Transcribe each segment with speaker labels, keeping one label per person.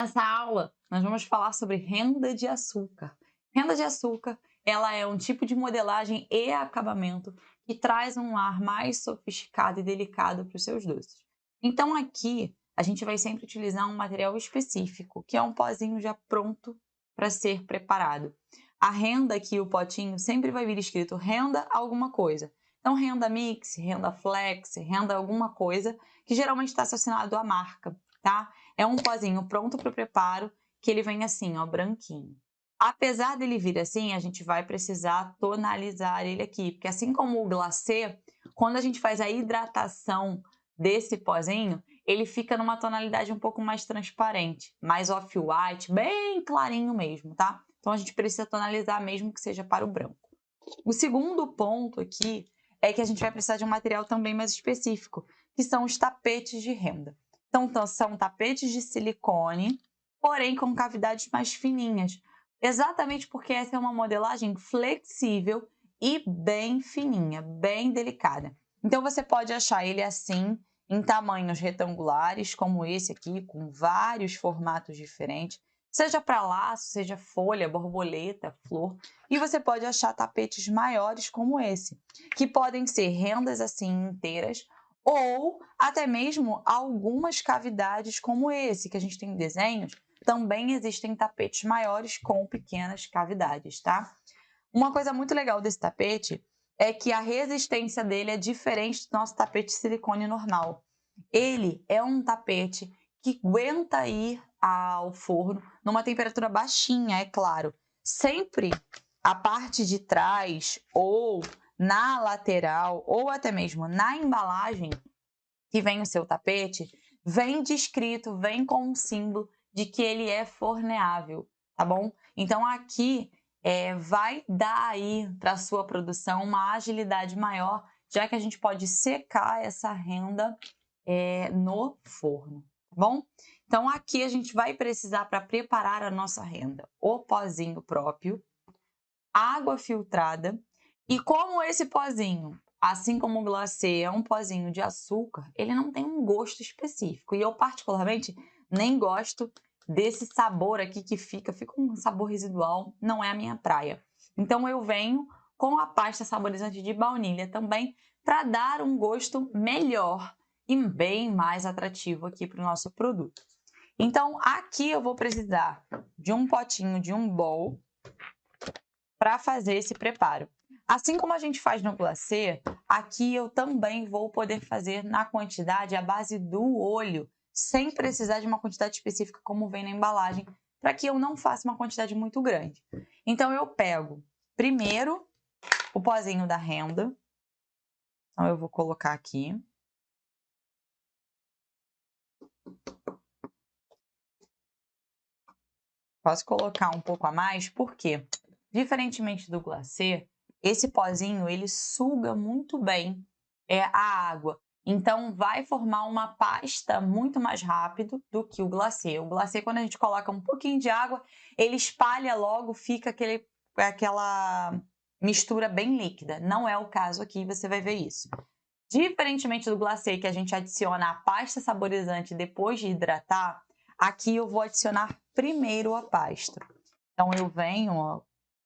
Speaker 1: Nessa aula, nós vamos falar sobre renda de açúcar. Renda de açúcar, ela é um tipo de modelagem e acabamento que traz um ar mais sofisticado e delicado para os seus doces. Então aqui, a gente vai sempre utilizar um material específico, que é um pozinho já pronto para ser preparado. A renda aqui, o potinho, sempre vai vir escrito renda alguma coisa. Então, renda mix, renda flex, renda alguma coisa, que geralmente está associado à marca, tá? É um pozinho pronto para o preparo, que ele vem assim, ó, branquinho. Apesar dele vir assim, a gente vai precisar tonalizar ele aqui, porque assim como o glacê, quando a gente faz a hidratação desse pozinho, ele fica numa tonalidade um pouco mais transparente, mais off-white, bem clarinho mesmo, tá? Então a gente precisa tonalizar mesmo que seja para o branco. O segundo ponto aqui é que a gente vai precisar de um material também mais específico, que são os tapetes de renda. Então, são tapetes de silicone, porém com cavidades mais fininhas. Exatamente porque essa é uma modelagem flexível e bem fininha, bem delicada. Então, você pode achar ele assim, em tamanhos retangulares, como esse aqui, com vários formatos diferentes, seja para laço, seja folha, borboleta, flor. E você pode achar tapetes maiores como esse, que podem ser rendas assim inteiras ou até mesmo algumas cavidades como esse, que a gente tem desenhos. Também existem tapetes maiores com pequenas cavidades, tá? Uma coisa muito legal desse tapete é que a resistência dele é diferente do nosso tapete de silicone normal. Ele é um tapete que aguenta ir ao forno numa temperatura baixinha, é claro. Sempre a parte de trás ou na lateral ou até mesmo na embalagem que vem o seu tapete, vem descrito, vem com um símbolo de que ele é forneável, tá bom? Então aqui vai dar aí para a sua produção uma agilidade maior, já que a gente pode secar essa renda no forno, tá bom? Então aqui a gente vai precisar para preparar a nossa renda o pozinho próprio, água filtrada e como esse pozinho, assim como o glacê é um pozinho de açúcar, ele não tem um gosto específico e eu particularmente nem gosto desse sabor aqui que fica um sabor residual, não é a minha praia. Então eu venho com a pasta saborizante de baunilha também para dar um gosto melhor e bem mais atrativo aqui para o nosso produto. Então aqui eu vou precisar de um potinho, de um bowl, para fazer esse preparo. Assim como a gente faz no glacê, aqui eu também vou poder fazer na quantidade à base do olho, sem precisar de uma quantidade específica como vem na embalagem, para que eu não faça uma quantidade muito grande. Então eu pego primeiro o pozinho da renda, então eu vou colocar aqui. Posso colocar um pouco a mais, porque, diferentemente do glacê, esse pozinho ele suga muito bem a água. Então, vai formar uma pasta muito mais rápido do que o glacê. O glacê, quando a gente coloca um pouquinho de água, ele espalha logo, fica aquela mistura bem líquida. Não é o caso aqui, você vai ver isso. Diferentemente do glacê, que a gente adiciona a pasta saborizante depois de hidratar, aqui eu vou adicionar primeiro a pasta. Então, eu venho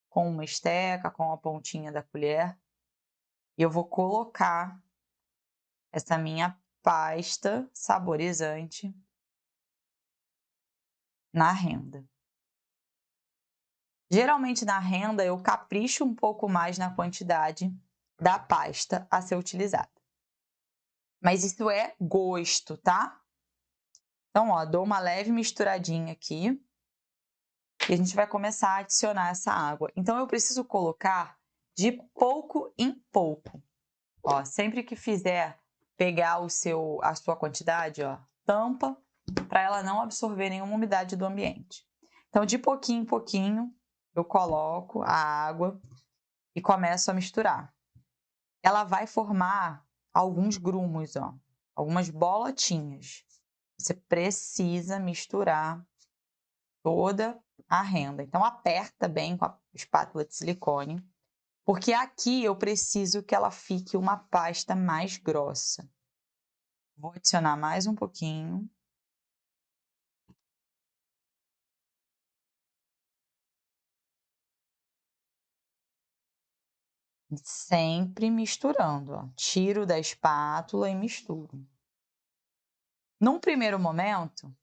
Speaker 1: com uma esteca, com a pontinha da colher, e eu vou colocar essa minha pasta saborizante na renda. Geralmente, na renda, eu capricho um pouco mais na quantidade da pasta a ser utilizada. Mas isso é gosto, tá? Então, ó, dou uma leve misturadinha aqui. E a gente vai começar a adicionar essa água. Então, eu preciso colocar de pouco em pouco. Ó, sempre que fizer pegar a sua quantidade, ó, tampa para ela não absorver nenhuma umidade do ambiente. Então, de pouquinho em pouquinho, eu coloco a água e começo a misturar. Ela vai formar alguns grumos, ó, algumas bolotinhas. Você precisa misturar toda a renda. Então, aperta bem com a espátula de silicone, porque aqui eu preciso que ela fique uma pasta mais grossa. Vou adicionar mais um pouquinho. Sempre misturando, ó. Tiro da espátula e misturo. Num primeiro momento,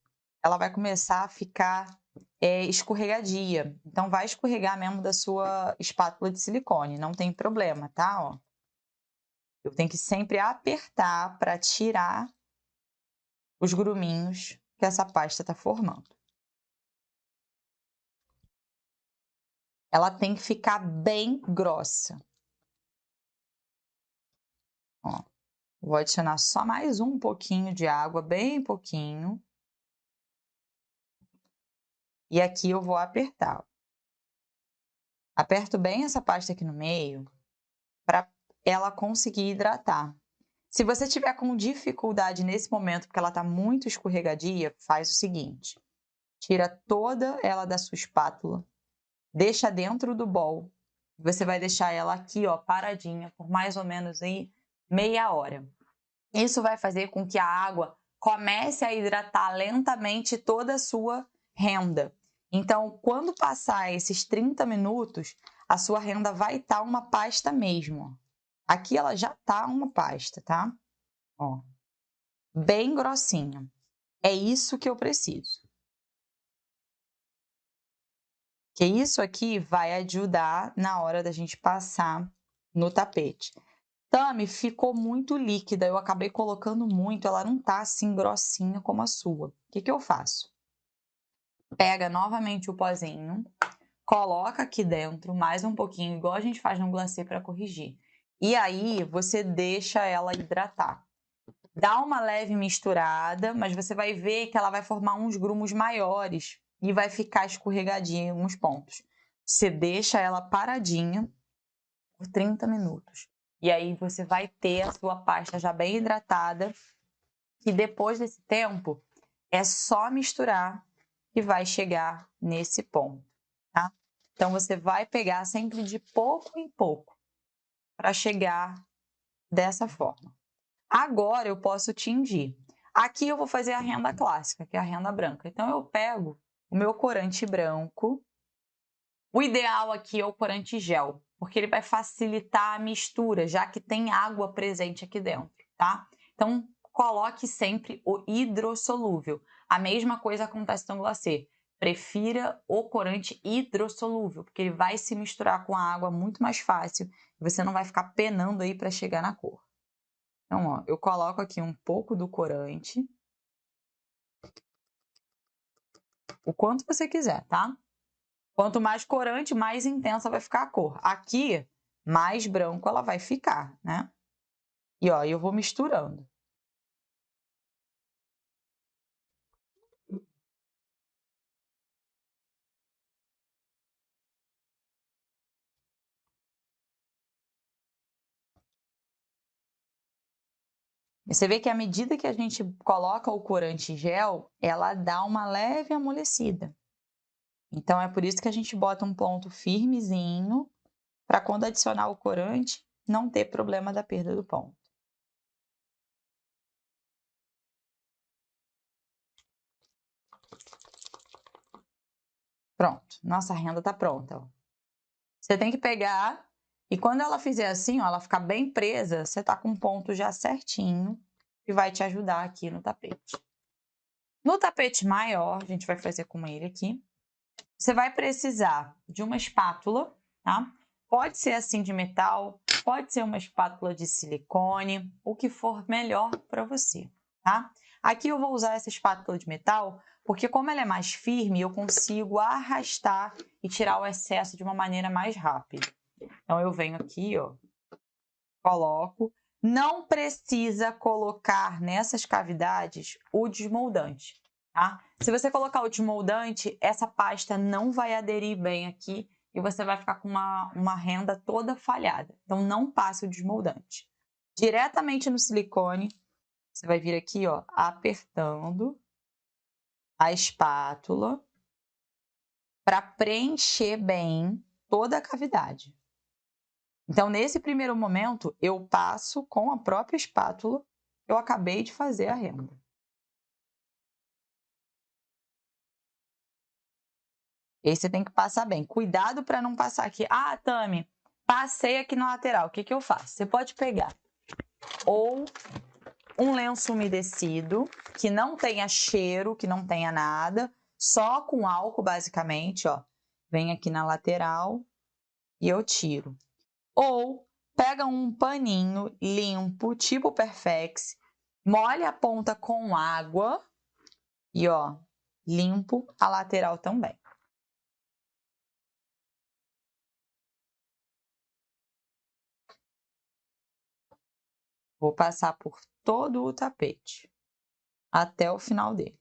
Speaker 1: ela vai começar a ficar escorregadia. Então, vai escorregar mesmo da sua espátula de silicone, não tem problema, tá? Ó. Eu tenho que sempre apertar para tirar os gruminhos que essa pasta está formando. Ela tem que ficar bem grossa. Ó, vou adicionar só mais um pouquinho de água, bem pouquinho. E aqui eu vou apertar. Aperto bem essa pasta aqui no meio para ela conseguir hidratar. Se você tiver com dificuldade nesse momento, porque ela está muito escorregadia, faz o seguinte. Tira toda ela da sua espátula, deixa dentro do bowl. Você vai deixar ela aqui, ó, paradinha, por mais ou menos aí meia hora. Isso vai fazer com que a água comece a hidratar lentamente toda a sua renda. Então, quando passar esses 30 minutos, a sua renda vai estar uma pasta mesmo. Aqui ela já está uma pasta, tá? Ó, bem grossinha. É isso que eu preciso. Que isso aqui vai ajudar na hora da gente passar no tapete. Tami, ficou muito líquida, eu acabei colocando muito, ela não tá assim grossinha como a sua. O que eu faço? Pega novamente o pozinho, coloca aqui dentro mais um pouquinho, igual a gente faz no glacê para corrigir. E aí você deixa ela hidratar. Dá uma leve misturada, mas você vai ver que ela vai formar uns grumos maiores e vai ficar escorregadinha em alguns pontos. Você deixa ela paradinha por 30 minutos. E aí você vai ter a sua pasta já bem hidratada, e depois desse tempo é só misturar que vai chegar nesse ponto, tá? Então você vai pegar sempre de pouco em pouco para chegar dessa forma. Agora eu posso tingir. Aqui eu vou fazer a renda clássica, que é a renda branca. Então eu pego o meu corante branco. O ideal aqui é o corante gel, porque ele vai facilitar a mistura, já que tem água presente aqui dentro, tá? Então coloque sempre o hidrossolúvel. A mesma coisa acontece no glacê. Prefira o corante hidrossolúvel, porque ele vai se misturar com a água muito mais fácil e você não vai ficar penando aí para chegar na cor. Então, ó, eu coloco aqui um pouco do corante. O quanto você quiser, tá? Quanto mais corante, mais intensa vai ficar a cor. Aqui, mais branco ela vai ficar, né? E ó, eu vou misturando. E você vê que à medida que a gente coloca o corante gel, ela dá uma leve amolecida. Então é por isso que a gente bota um ponto firmezinho para quando adicionar o corante não ter problema da perda do ponto. Pronto, nossa renda tá pronta. Ó. Você tem que pegar e quando ela fizer assim, ó, ela ficar bem presa, você tá com um ponto já certinho que vai te ajudar aqui no tapete. No tapete maior, a gente vai fazer com ele aqui. Você vai precisar de uma espátula, tá? Pode ser assim de metal, pode ser uma espátula de silicone, o que for melhor para você, tá? Aqui eu vou usar essa espátula de metal porque como ela é mais firme, eu consigo arrastar e tirar o excesso de uma maneira mais rápida. Então eu venho aqui, ó, coloco. Não precisa colocar nessas cavidades o desmoldante, tá? Se você colocar o desmoldante, essa pasta não vai aderir bem aqui e você vai ficar com uma renda toda falhada. Então não passe o desmoldante. Diretamente no silicone, você vai vir aqui, ó, apertando a espátula para preencher bem toda a cavidade. Então, nesse primeiro momento, eu passo com a própria espátula que eu acabei de fazer a renda. Esse você tem que passar bem. Cuidado para não passar aqui. Ah, Tami, Passei aqui na lateral, o que eu faço? Você pode pegar ou um lenço umedecido, que não tenha cheiro, que não tenha nada, só com álcool, basicamente, ó. Vem aqui na lateral e eu tiro. Ou pega um paninho limpo, tipo Perfex, molha a ponta com água e, ó, limpo a lateral também. Vou passar por todo o tapete, até o final dele.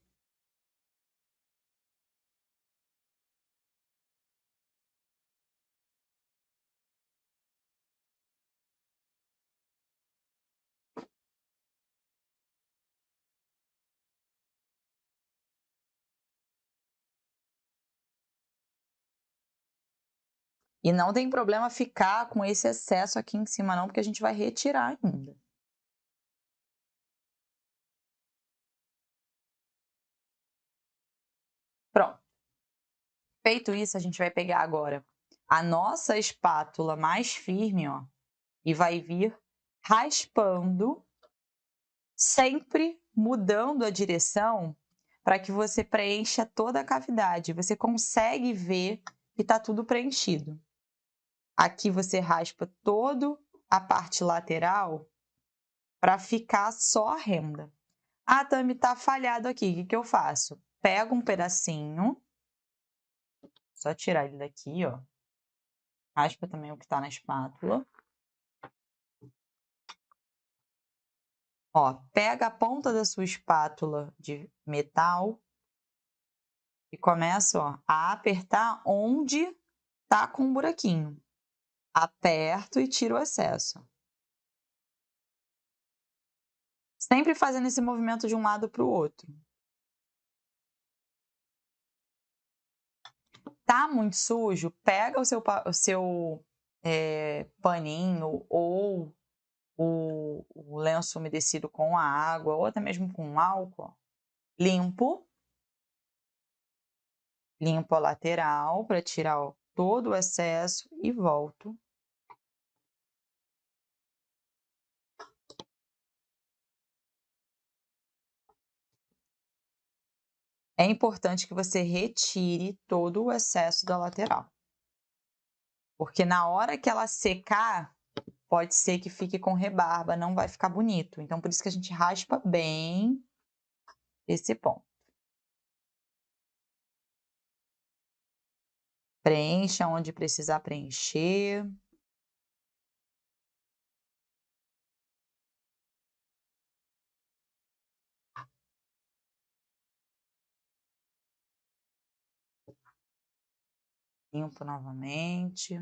Speaker 1: E não tem problema ficar com esse excesso aqui em cima não, porque a gente vai retirar ainda. Pronto. Feito isso, a gente vai pegar agora a nossa espátula mais firme, ó, e vai vir raspando, sempre mudando a direção para que você preencha toda a cavidade. Você consegue ver que está tudo preenchido. Aqui você raspa toda a parte lateral para ficar só a renda. Ah, Tami, tá falhado aqui. O que eu faço? Pego um pedacinho, só tirar ele daqui, ó. Raspa também o que tá na espátula. Ó, pega a ponta da sua espátula de metal e começa, ó, a apertar onde tá com um buraquinho. Aperto e tiro o excesso. Sempre fazendo esse movimento de um lado para o outro. Tá muito sujo? Pega o seu paninho ou o lenço umedecido com a água, ou até mesmo com álcool. Limpo a lateral para tirar, ó, todo o excesso e volto. É importante que você retire todo o excesso da lateral. Porque na hora que ela secar, pode ser que fique com rebarba, não vai ficar bonito. Então, por isso que a gente raspa bem esse ponto. Preencha onde precisar preencher. Limpo novamente.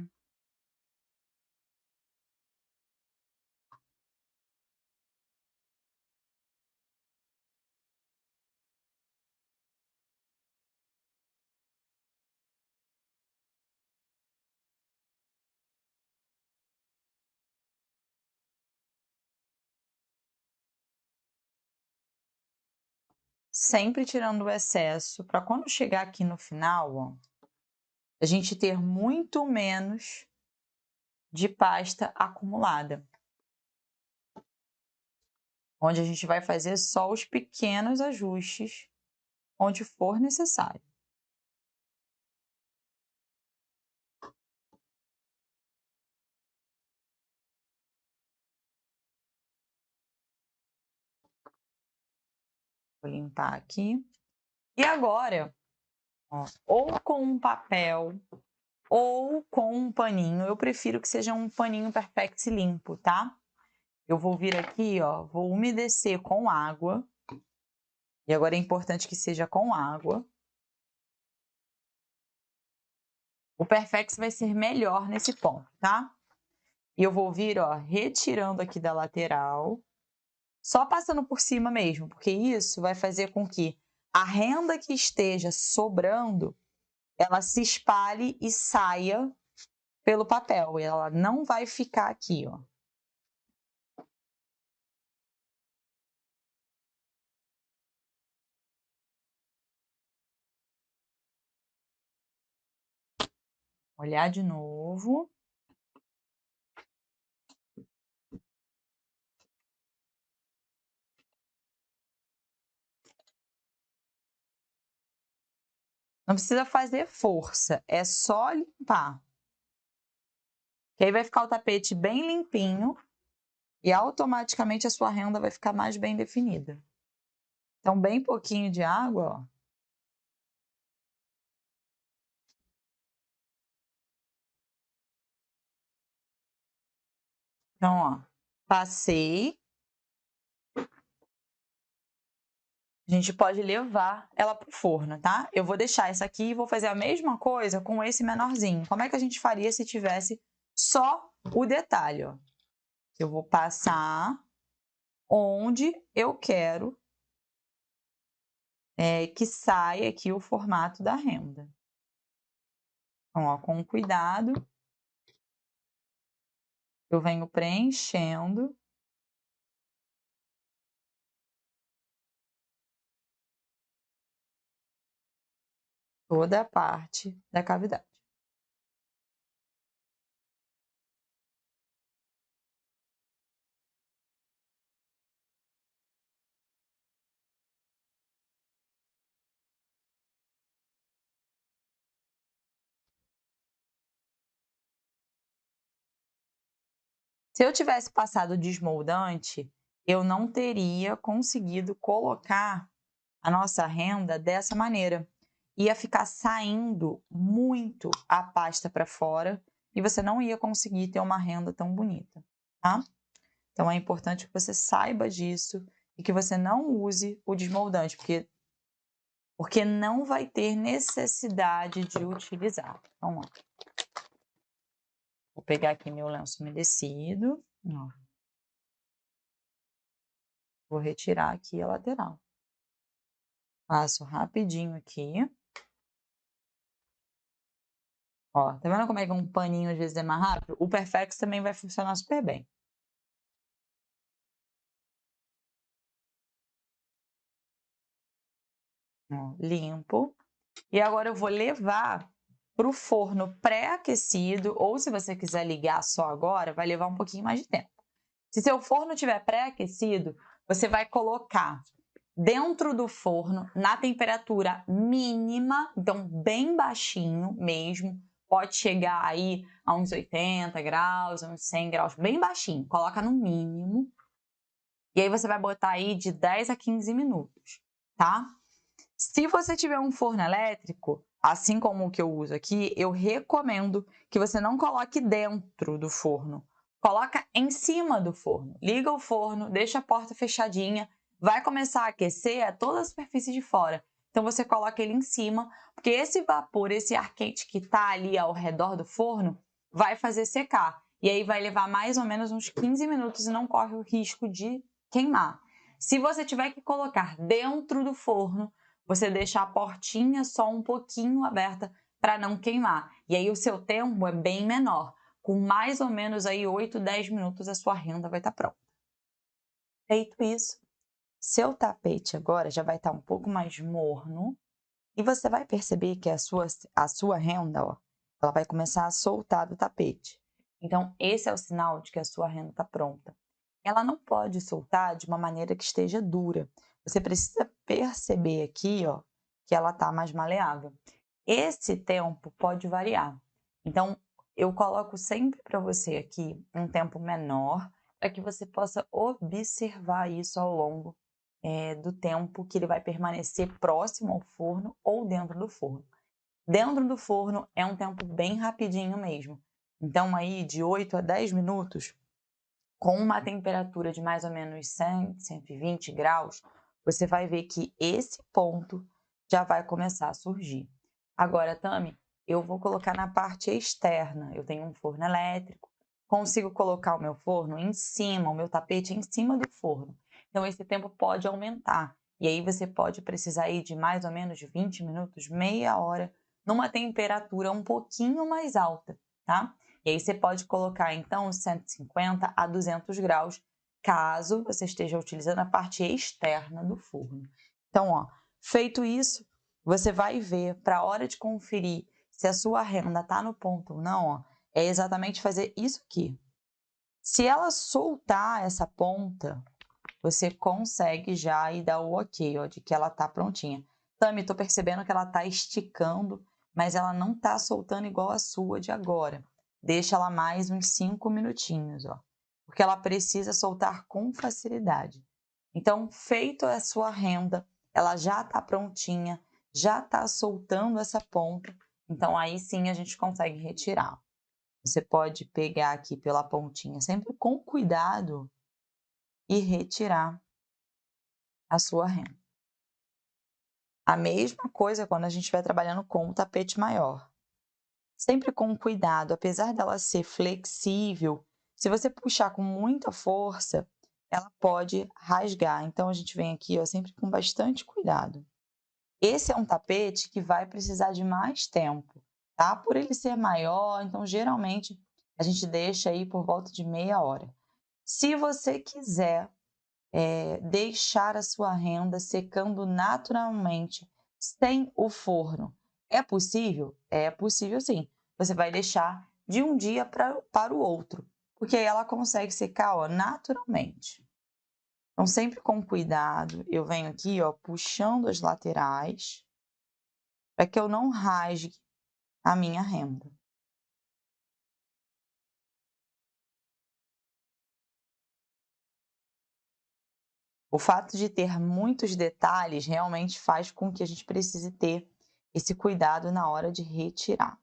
Speaker 1: Sempre tirando o excesso, para quando chegar aqui no final, ó, a gente ter muito menos de pasta acumulada. Onde a gente vai fazer só os pequenos ajustes onde for necessário. Vou limpar aqui. E agora, ó, ou com um papel ou com um paninho. Eu prefiro que seja um paninho Perfex limpo, tá? Eu vou vir aqui, ó, vou umedecer com água. E agora é importante que seja com água. O Perfex vai ser melhor nesse ponto, tá? E eu vou vir, ó, retirando aqui da lateral, só passando por cima mesmo, porque isso vai fazer com que a renda que esteja sobrando, ela se espalhe e saia pelo papel, e ela não vai ficar aqui, ó. Olhar de novo. Não precisa fazer força, é só limpar. Que aí vai ficar o tapete bem limpinho e automaticamente a sua renda vai ficar mais bem definida. Então, bem pouquinho de água, ó. Então, ó, passei. A gente pode levar ela pro forno, tá? Eu vou deixar essa aqui e vou fazer a mesma coisa com esse menorzinho. Como é que a gente faria se tivesse só o detalhe, ó? Eu vou passar onde eu quero que saia aqui o formato da renda. Então, ó, com cuidado, eu venho preenchendo. Toda a parte da cavidade. Se eu tivesse passado desmoldante, eu não teria conseguido colocar a nossa renda dessa maneira. Ia ficar saindo muito a pasta para fora e você não ia conseguir ter uma renda tão bonita, tá? Então é importante que você saiba disso e que você não use o desmoldante, porque não vai ter necessidade de utilizar. Então, ó, vou pegar aqui meu lenço umedecido, ó. Vou retirar aqui a lateral. Passo rapidinho aqui. Ó, tá vendo como é que um paninho às vezes é mais rápido? O Perfex também vai funcionar super bem. Ó, limpo. E agora eu vou levar para o forno pré-aquecido, ou se você quiser ligar só agora, vai levar um pouquinho mais de tempo. Se seu forno estiver pré-aquecido, você vai colocar dentro do forno, na temperatura mínima, então bem baixinho mesmo, pode chegar aí a uns 80 graus, a uns 100 graus, bem baixinho, coloca no mínimo. E aí você vai botar aí de 10 a 15 minutos, tá? Se você tiver um forno elétrico, assim como o que eu uso aqui, eu recomendo que você não coloque dentro do forno. Coloca em cima do forno. Liga o forno, deixa a porta fechadinha, vai começar a aquecer toda a superfície de fora. Então você coloca ele em cima, porque esse vapor, esse ar quente que está ali ao redor do forno, vai fazer secar. E aí vai levar mais ou menos uns 15 minutos e não corre o risco de queimar. Se você tiver que colocar dentro do forno, você deixa a portinha só um pouquinho aberta para não queimar. E aí o seu tempo é bem menor. Com mais ou menos aí 8, 10 minutos a sua renda vai estar pronta. Feito isso, seu tapete agora já vai estar um pouco mais morno e você vai perceber que a sua renda, ó, ela vai começar a soltar do tapete. Então, esse é o sinal de que a sua renda está pronta. Ela não pode soltar de uma maneira que esteja dura. Você precisa perceber aqui, ó, que ela está mais maleável. Esse tempo pode variar. Então, eu coloco sempre para você aqui um tempo menor para que você possa observar isso ao longo do tempo que ele vai permanecer próximo ao forno ou dentro do forno. Dentro do forno é um tempo bem rapidinho mesmo. Então, aí de 8 a 10 minutos, com uma temperatura de mais ou menos 100, 120 graus, você vai ver que esse ponto já vai começar a surgir. Agora, Tami, eu vou colocar na parte externa. Eu tenho um forno elétrico, consigo colocar o meu forno em cima, o meu tapete em cima do forno. Então, esse tempo pode aumentar. E aí você pode precisar ir de mais ou menos 20 minutos, meia hora, numa temperatura um pouquinho mais alta, tá? E aí você pode colocar, então, 150 a 200 graus, caso você esteja utilizando a parte externa do forno. Então, ó, feito isso, você vai ver, para a hora de conferir se a sua renda está no ponto ou não, ó, é exatamente fazer isso aqui. Se ela soltar essa ponta, você consegue já ir dar o ok, ó, de que ela está prontinha. Tami, tô percebendo que ela tá esticando, mas ela não tá soltando igual a sua de agora. Deixa ela mais uns 5 minutinhos, ó, porque ela precisa soltar com facilidade. Então, feito a sua renda, ela já tá prontinha, já tá soltando essa ponta, então aí sim a gente consegue retirar. Você pode pegar aqui pela pontinha, sempre com cuidado, e retirar a sua renda. A mesma coisa quando a gente estiver trabalhando com o tapete maior. Sempre com cuidado, apesar dela ser flexível, se você puxar com muita força, ela pode rasgar. Então, a gente vem aqui, ó, sempre com bastante cuidado. Esse é um tapete que vai precisar de mais tempo, tá? Por ele ser maior, então, geralmente, a gente deixa aí por volta de meia hora. Se você quiser deixar a sua renda secando naturalmente, sem o forno. É possível? É possível sim. Você vai deixar de um dia para o outro, porque aí ela consegue secar, ó, naturalmente. Então, sempre com cuidado, eu venho aqui, ó, puxando as laterais, para que eu não rasgue a minha renda. O fato de ter muitos detalhes realmente faz com que a gente precise ter esse cuidado na hora de retirar.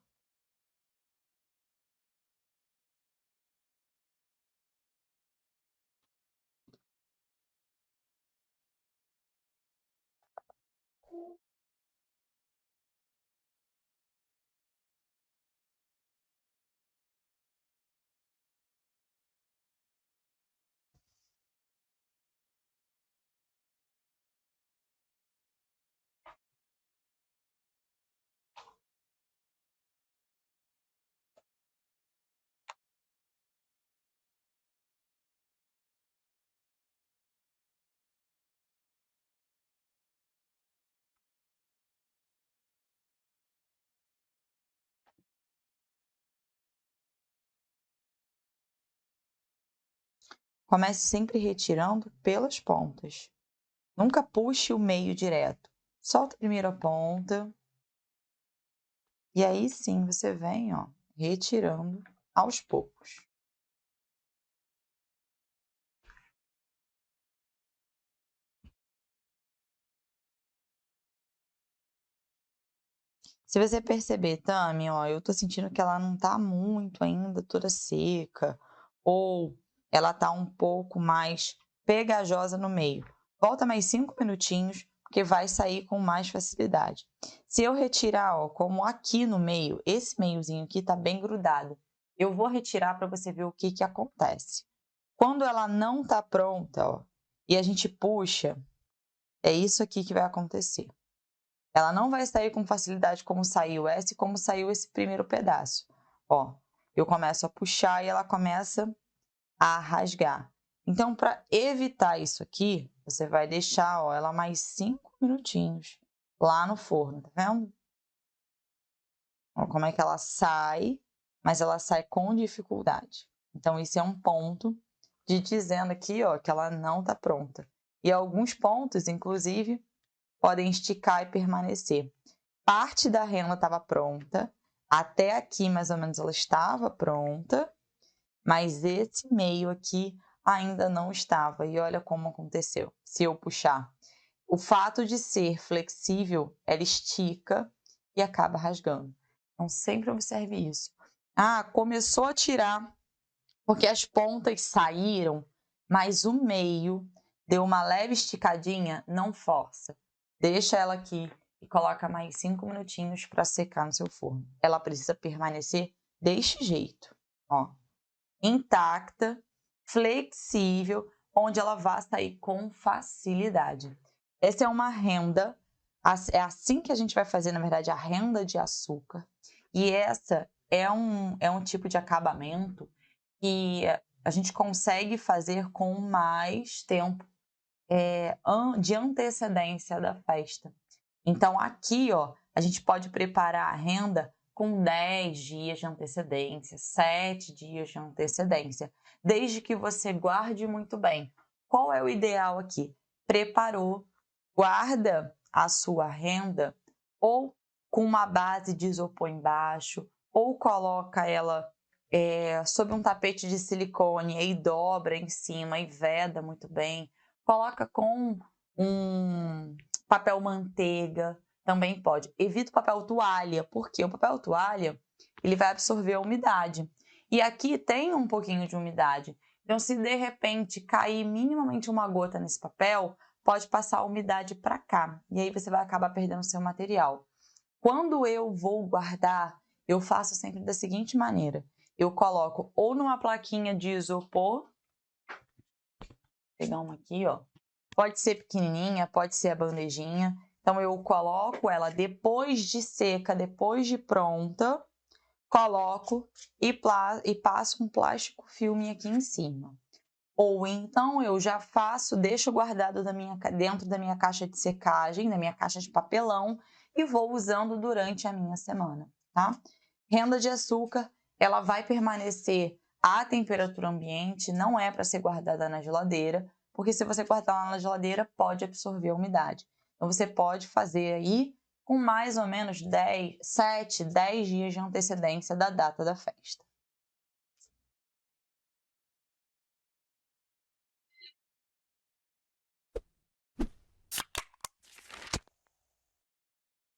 Speaker 1: Comece sempre retirando pelas pontas. Nunca puxe o meio direto. Solta primeiro a ponta. E aí sim você vem, ó, retirando aos poucos. Se você perceber, Tami, ó, eu tô sentindo que ela não tá muito ainda toda seca, ou ela tá um pouco mais pegajosa no meio. Volta mais 5 minutinhos, porque vai sair com mais facilidade. Se eu retirar, ó, como aqui no meio, esse meiozinho aqui tá bem grudado, eu vou retirar para você ver o que que acontece. Quando ela não tá pronta, ó, e a gente puxa, é isso aqui que vai acontecer. Ela não vai sair com facilidade como saiu essa e como saiu esse primeiro pedaço. Ó, eu começo a puxar e ela começa a rasgar. Então, para evitar isso aqui, você vai deixar, ó, ela mais 5 minutinhos lá no forno, tá vendo? Ó, como é que ela sai, mas ela sai com dificuldade. Então, isso é um ponto de dizendo aqui, ó, que ela não tá pronta. E alguns pontos, inclusive, podem esticar e permanecer. Parte da renda estava pronta, até aqui mais ou menos ela estava pronta, mas esse meio aqui ainda não estava. E olha como aconteceu. Se eu puxar, o fato de ser flexível, ela estica e acaba rasgando. Então sempre observe isso. Ah, começou a tirar porque as pontas saíram, mas o meio deu uma leve esticadinha, não força. Deixa ela aqui e coloca mais 5 minutinhos para secar no seu forno. Ela precisa permanecer deste jeito, ó, intacta, flexível, onde ela vai sair com facilidade. Essa é uma renda, é assim que a gente vai fazer, na verdade, a renda de açúcar. E essa é um tipo de acabamento que a gente consegue fazer com mais tempo de antecedência da festa. Então, aqui, ó, a gente pode preparar a renda com 10 dias de antecedência, 7 dias de antecedência, desde que você guarde muito bem. Qual é o ideal aqui? Preparou, guarda a sua renda ou com uma base de isopor embaixo, ou coloca ela sobre um tapete de silicone e dobra em cima e veda muito bem. Coloca com um papel manteiga, também pode. Evita o papel toalha, porque o papel toalha ele vai absorver a umidade. E aqui tem um pouquinho de umidade. Então, se de repente cair minimamente uma gota nesse papel, pode passar a umidade para cá. E aí você vai acabar perdendo seu material. Quando eu vou guardar, eu faço sempre da seguinte maneira. Eu coloco ou numa plaquinha de isopor, vou pegar uma aqui, ó. Pode ser pequenininha, pode ser a bandejinha. Então, eu coloco ela depois de seca, depois de pronta, coloco e passo um plástico filme aqui em cima. Ou então, eu já faço, deixo guardado dentro da minha caixa de secagem, da minha caixa de papelão, e vou usando durante a minha semana, tá? Renda de açúcar, ela vai permanecer à temperatura ambiente, não é para ser guardada na geladeira, porque se você guardar ela na geladeira, pode absorver a umidade. Então, você pode fazer aí com mais ou menos 7, 10 dias de antecedência da data da festa.